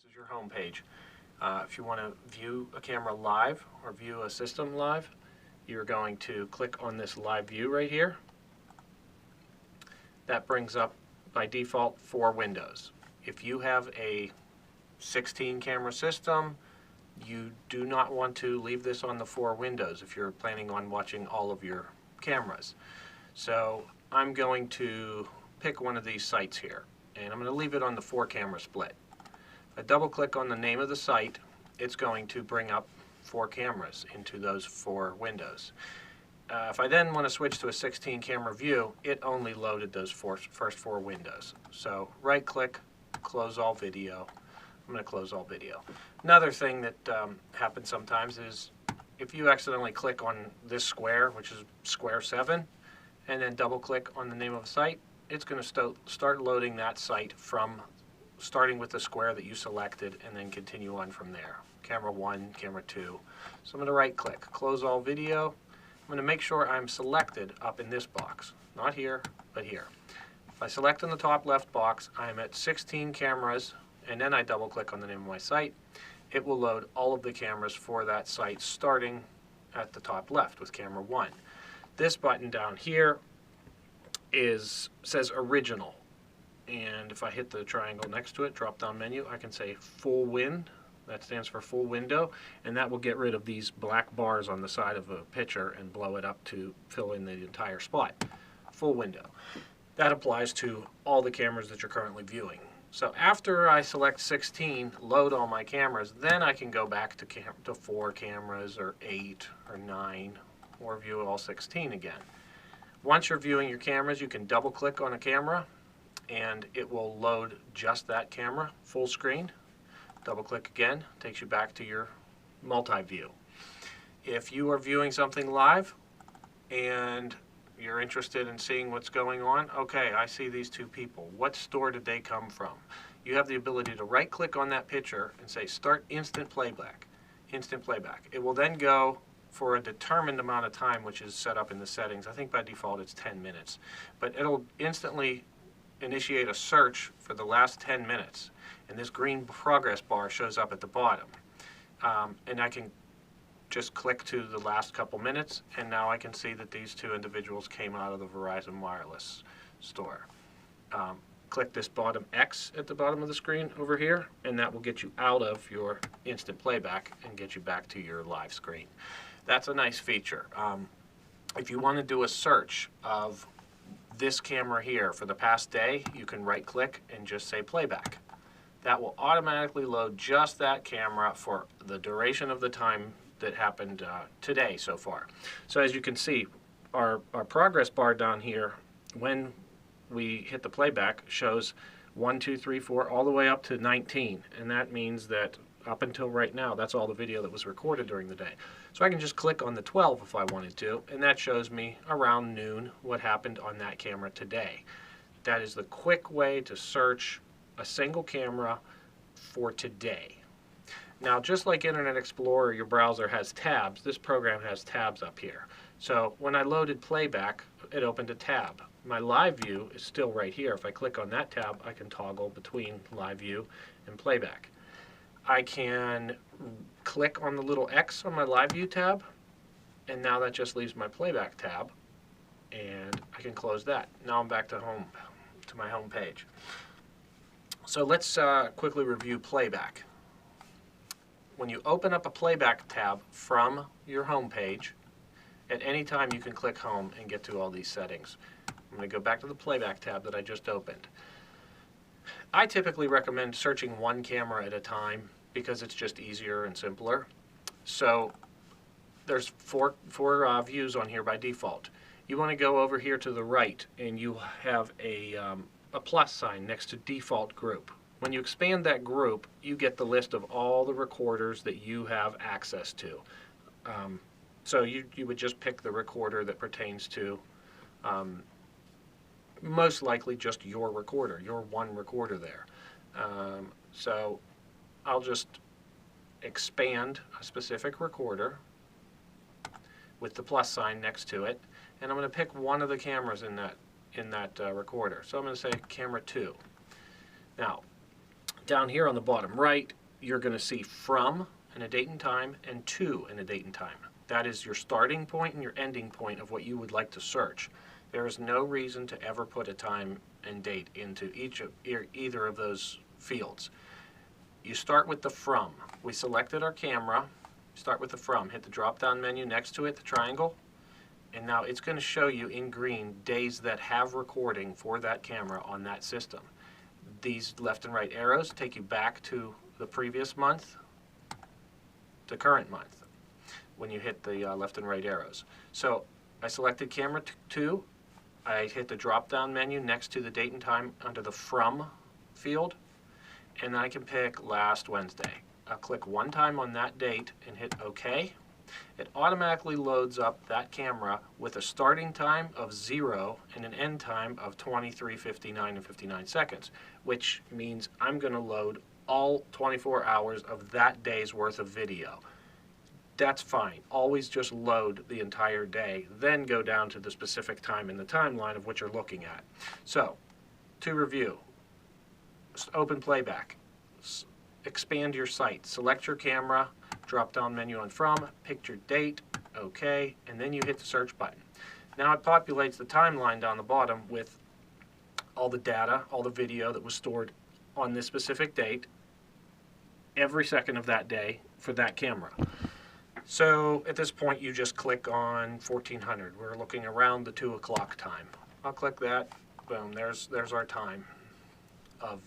This is your home page. If you want to view a camera live or view a system live, you're going to click on this live view right here. That brings up by default 4 windows. If you have a 16 camera system, you do not want to leave this on the 4 windows if you're planning on watching all of your cameras. So I'm going to pick one of these sites here, and I'm going to leave it on the 4 camera split. If I double click on the name of the site, it's going to bring up 4 cameras into those 4 windows. If I then want to switch to a 16 camera view, it only loaded those first 4 windows. So right click, close all video. I'm going to close all video. Another thing that happens sometimes is if you accidentally click on this square, which is square 7, and then double click on the name of the site, it's going to start loading that site from starting with the square that you selected and then continue on from there. Camera 1, camera 2. So I'm going to right click, close all video. I'm going to make sure I'm selected up in this box. Not here, but here. If I select in the top left box, I'm at 16 cameras, and then I double click on the name of my site. It will load all of the cameras for that site starting at the top left with camera 1. This button down here says original. And if I hit the triangle next to it, drop down menu, I can say full win. That stands for full window, and that will get rid of these black bars on the side of a picture and blow it up to fill in the entire spot. Full window. That applies to all the cameras that you're currently viewing. So after I select 16, load all my cameras, then I can go back to 4 cameras or 8 or 9 or view all 16 again. Once you're viewing your cameras, you can double click on a camera and it will load just that camera full screen. Double click again, takes you back to your multi-view. If you are viewing something live and you're interested in seeing what's going on, okay, I see these 2 people. What store did they come from? You have the ability to right click on that picture and say start instant playback. Instant playback. It will then go for a determined amount of time, which is set up in the settings. I think by default it's 10 minutes. But it'll instantly initiate a search for the last 10 minutes. And this green progress bar shows up at the bottom. And I can just click to the last couple minutes, and now I can see that these 2 individuals came out of the Verizon Wireless store. Click this bottom X at the bottom of the screen over here, and that will get you out of your instant playback and get you back to your live screen. That's a nice feature. If you want to do a search of this camera here for the past day, you can right click and just say playback. That will automatically load just that camera for the duration of the time that happened today so far. So as you can see, our progress bar down here, when we hit the playback, shows 1, 2, 3, 4, all the way up to 19. And that means that up until right now, that's all the video that was recorded during the day. So I can just click on the 12 if I wanted to, and that shows me around noon what happened on that camera today. That is the quick way to search a single camera for today. Now, just like Internet Explorer, your browser has tabs, this program has tabs up here. So when I loaded playback, it opened a tab. My live view is still right here. If I click on that tab, I can toggle between live view and playback. I can click on the little X on my live view tab, and now that just leaves my playback tab, and I can close that. Now I'm back to my home page. So let's quickly review playback. When you open up a playback tab from your home page, at any time you can click home and get to all these settings. I'm going to go back to the playback tab that I just opened. I typically recommend searching 1 camera at a time because it's just easier and simpler. So there's four views on here by default. You want to go over here to the right and you have a plus sign next to default group. When you expand that group, you get the list of all the recorders that you have access to. So you would just pick the recorder that pertains to most likely just your recorder, your one recorder there. So I'll just expand a specific recorder with the plus sign next to it, and I'm going to pick one of the cameras in that recorder. So I'm going to say camera 2. Now, Down here on the bottom right, you're going to see from and a date and time and to and a date and time. That is your starting point and your ending point of what you would like to search. There is no reason to ever put a time and date into either of those fields. You start with the from. We selected our camera. Start with the from. Hit the drop-down menu next to it, the triangle, and now it's going to show you in green days that have recording for that camera on that system. These left and right arrows take you back to the previous month, to current month, when you hit the left and right arrows. So I selected camera 2. I hit the drop-down menu next to the date and time under the from field, and I can pick last Wednesday. I'll click one time on that date and hit OK. It automatically loads up that camera with a starting time of 0 and an end time of 23:59 and 59 seconds, which means I'm going to load all 24 hours of that day's worth of video. That's fine. Always just load the entire day, then go down to the specific time in the timeline of what you're looking at. So, to review, open playback, expand your site, select your camera, drop-down menu on from, pick your date, OK, and then you hit the search button. Now it populates the timeline down the bottom with all the data, all the video that was stored on this specific date, every second of that day for that camera. So at this point you just click on 1400. We're looking around the 2 o'clock time. I'll click that. Boom, there's our time of,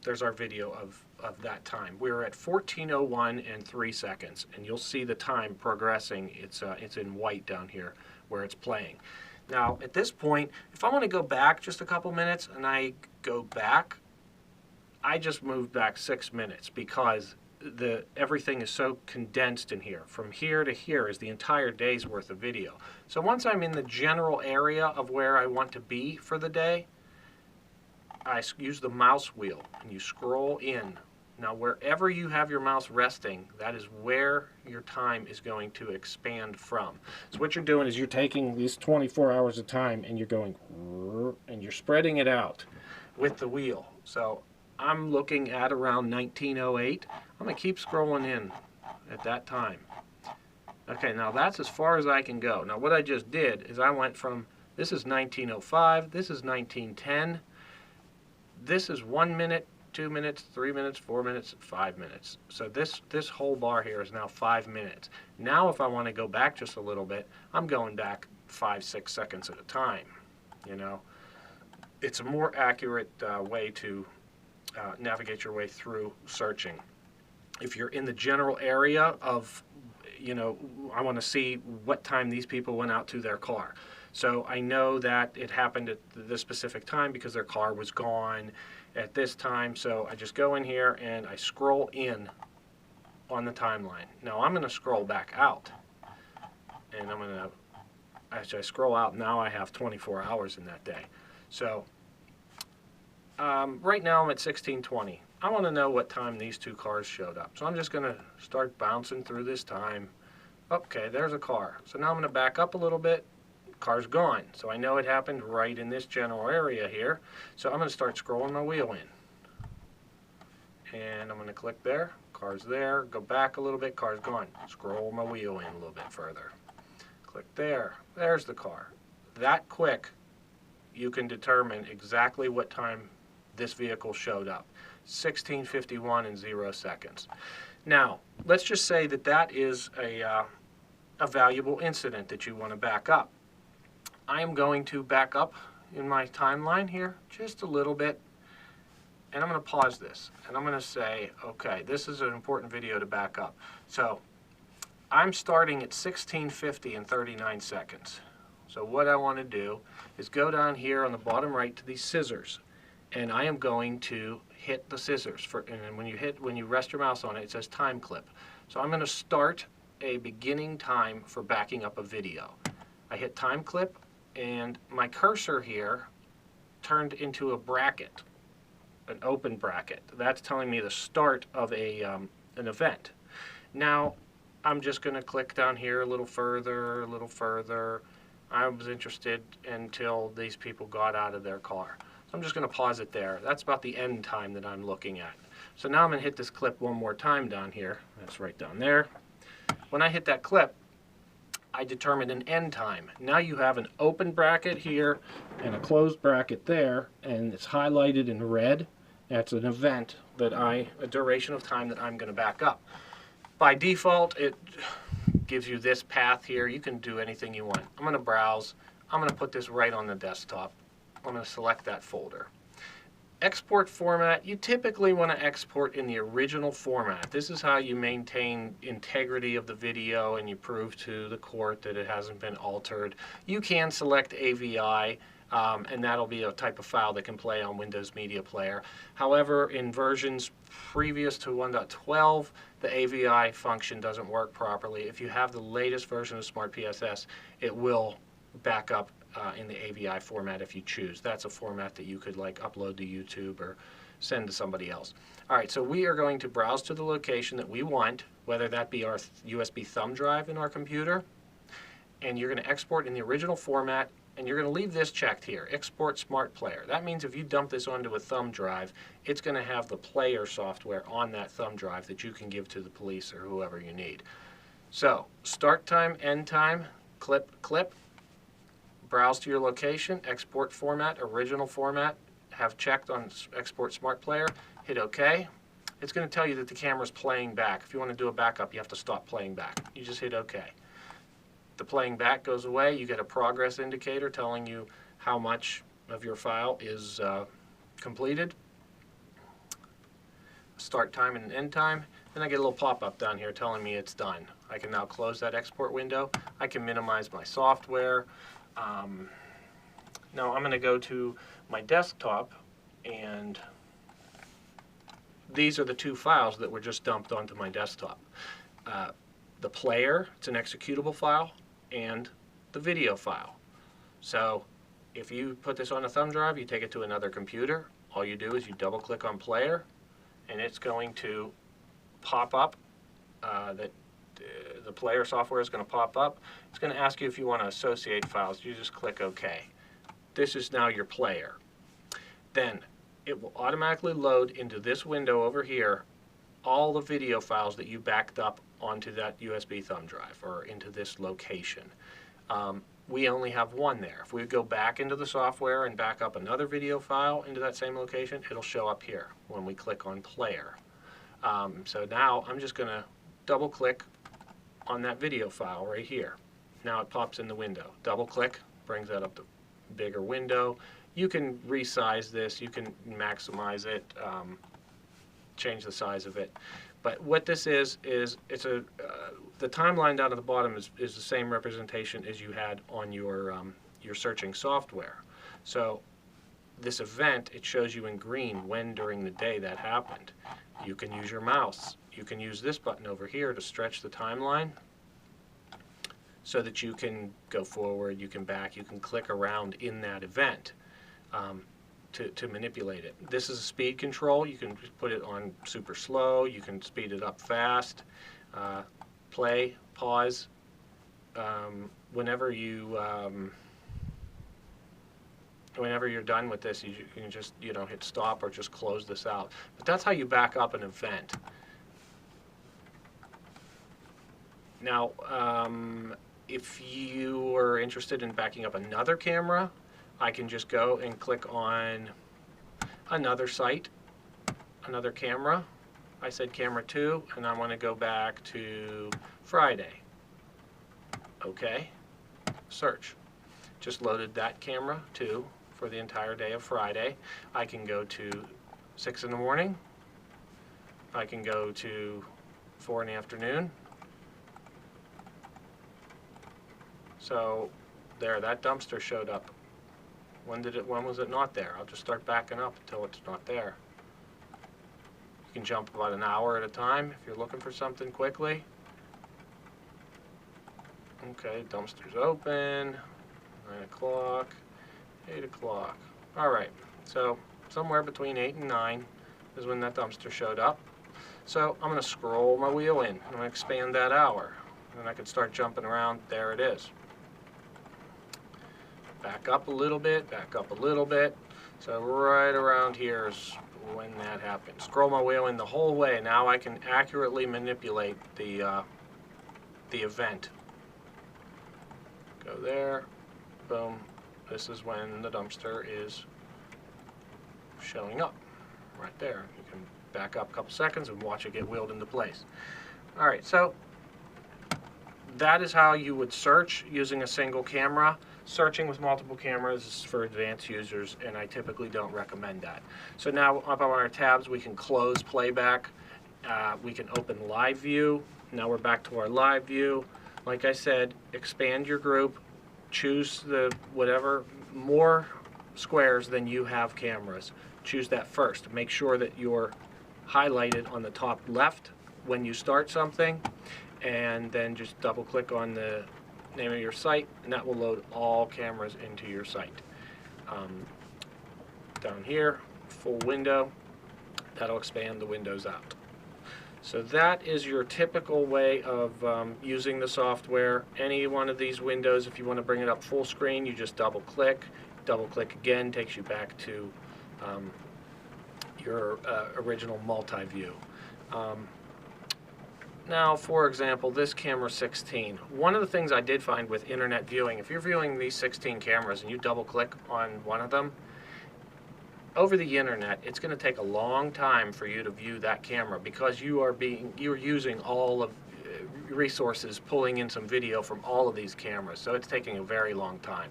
there's our video of that time. We're at 14:01 and 3 seconds, and you'll see the time progressing. It's in white down here where it's playing. Now at this point, if I want to go back just a couple minutes and I go back, I just moved back 6 minutes because everything is so condensed in here. From here to here is the entire day's worth of video. So once I'm in the general area of where I want to be for the day, I use the mouse wheel and you scroll in. Now wherever you have your mouse resting, that is where your time is going to expand from. So what you're doing is you're taking these 24 hours of time and you're going and you're spreading it out with the wheel. So I'm looking at around 1908. I'm going to keep scrolling in at that time. Okay, now that's as far as I can go. Now what I just did is I went from, this is 1905, this is 1910, this is 1 minute, 2 minutes, 3 minutes, 4 minutes, 5 minutes. So this whole bar here is now 5 minutes. Now if I want to go back just a little bit, I'm going back 5-6 seconds at a time. You know, it's a more accurate way to navigate your way through searching. If you're in the general area of, you know, I want to see what time these people went out to their car. So I know that it happened at this specific time because their car was gone at this time. So I just go in here and I scroll in on the timeline. Now I'm going to scroll back out. And I'm going to, as I scroll out, now I have 24 hours in that day. So right now I'm at 16:20. I want to know what time these two cars showed up. So I'm just going to start bouncing through this time. Okay, there's a car. So now I'm going to back up a little bit. Car's gone. So I know it happened right in this general area here. So I'm going to start scrolling my wheel in. And I'm going to click there. Car's there. Go back a little bit. Car's gone. Scroll my wheel in a little bit further. Click there. There's the car. That quick, you can determine exactly what time this vehicle showed up. 16:51 and 0 seconds. Now, let's just say that that is a valuable incident that you want to back up. I am going to back up in my timeline here just a little bit, and I'm going to pause this, and I'm going to say, okay, this is an important video to back up. So I'm starting at 16:50 and 39 seconds. So what I want to do is go down here on the bottom right to these scissors, and I am going to hit the scissors and when you rest your mouse on it, it says time clip. So I'm going to start a beginning time for backing up a video. I hit time clip and my cursor here turned into a bracket, an open bracket. That's telling me the start of an event. Now I'm just going to click down here a little further, a little further. I was interested until these people got out of their car. I'm just going to pause it there. That's about the end time that I'm looking at. So now I'm going to hit this clip one more time down here. That's right down there. When I hit that clip, I determine an end time. Now you have an open bracket here and a closed bracket there, and it's highlighted in red. That's an event that a duration of time that I'm going to back up. By default, it gives you this path here. You can do anything you want. I'm going to browse. I'm going to put this right on the desktop. I'm going to select that folder. Export format, you typically want to export in the original format. This is how you maintain integrity of the video and you prove to the court that it hasn't been altered. You can select AVI, and that'll be a type of file that can play on Windows Media Player. However, in versions previous to 1.12, the AVI function doesn't work properly. If you have the latest version of SmartPSS, it will back up in the AVI format if you choose. That's a format that you could like upload to YouTube or send to somebody else. All right, so we are going to browse to the location that we want, whether that be our USB thumb drive in our computer, and you're going to export in the original format, and you're going to leave this checked here, Export Smart Player. That means if you dump this onto a thumb drive, it's going to have the player software on that thumb drive that you can give to the police or whoever you need. So, start time, end time, clip, browse to your location, export format, original format, have checked on Export Smart Player, hit OK. It's going to tell you that the camera's playing back. If you want to do a backup, you have to stop playing back. You just hit OK. The playing back goes away. You get a progress indicator telling you how much of your file is completed. Start time and end time. Then I get a little pop-up down here telling me it's done. I can now close that export window. I can minimize my software. Now I'm going to go to my desktop, and these are the two files that were just dumped onto my desktop. The player, it's an executable file, and the video file. So if you put this on a thumb drive, you take it to another computer, all you do is you double click on player, and it's going to pop up the player software is going to pop up. It's going to ask you if you want to associate files. You just click OK. This is now your player. Then it will automatically load into this window over here all the video files that you backed up onto that USB thumb drive or into this location. We only have one there. If we go back into the software and back up another video file into that same location, it'll show up here when we click on player. So now I'm just going to double click on that video file right here. Now it pops in the window. Double click, brings that up to bigger window. You can resize this, you can maximize it, change the size of it. But what this is it's the timeline down at the bottom is the same representation as you had on your searching software. So this event, it shows you in green when during the day that happened. You can use your mouse. You can use this button over here to stretch the timeline so that you can go forward, you can back, you can click around in that event to manipulate it. This is a speed control. You can put it on super slow, you can speed it up fast, play, pause. Whenever you're done with this, you can just hit stop or just close this out. But that's how you back up an event. Now, if you are interested in backing up another camera, I can just go and click on another site, another camera. I said camera 2, and I want to go back to Friday. Okay, search. Just loaded that camera 2 for the entire day of Friday. I can go to 6 in the morning. I can go to 4 in the afternoon. So there, that dumpster showed up. When was it not there? I'll just start backing up until it's not there. You can jump about an hour at a time if you're looking for something quickly. Okay, dumpster's open. 9 o'clock, 8 o'clock. All right, so somewhere between 8 and 9 is when that dumpster showed up. So I'm going to scroll my wheel in. I'm going to expand that hour. And I can start jumping around. There it is. Back up a little bit, back up a little bit. So right around here is when that happens. Scroll my wheel in the whole way. Now I can accurately manipulate the event. Go there, boom. This is when the dumpster is showing up, right there. You can back up a couple seconds and watch it get wheeled into place. All right, so that is how you would search using a single camera. Searching with multiple cameras is for advanced users, and I typically don't recommend that. So now up on our tabs, we can close playback. We can open live view. Now we're back to our live view. Like I said, expand your group. Choose the whatever more squares than you have cameras. Choose that first. Make sure that you're highlighted on the top left when you start something, and then just double click on the name of your site, and that will load all cameras into your site. Down here, full window, that'll expand the windows out. So that is your typical way of using the software. Any one of these windows, if you want to bring it up full screen, you just double click again, takes you back to your original multi-view. Now, for example, this camera 16. One of the things I did find with internet viewing, if you're viewing these 16 cameras and you double click on one of them, over the internet, it's going to take a long time for you to view that camera because you're using all of resources, pulling in some video from all of these cameras. So it's taking a very long time.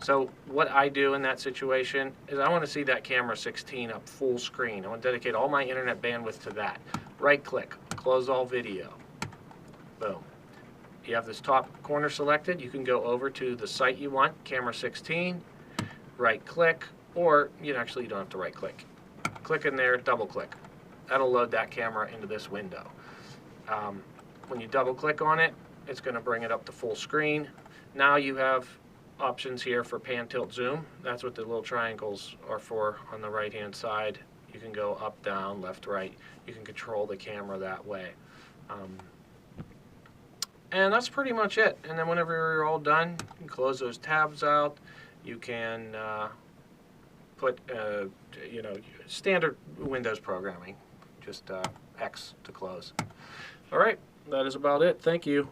So what I do in that situation is I want to see that camera 16 up full screen. I want to dedicate all my internet bandwidth to that. Right click, close all video. Boom. You have this top corner selected. You can go over to the site you want, camera 16, right click, or you don't have to right click. Click in there, double click. That'll load that camera into this window. When you double click on it, it's going to bring it up to full screen. Now you have options here for pan, tilt, zoom. That's what the little triangles are for on the right hand side. You can go up, down, left, right. You can control the camera that way. And that's pretty much it. And then whenever you're all done, you can close those tabs out. You can put standard Windows programming, just X to close. All right, that is about it. Thank you.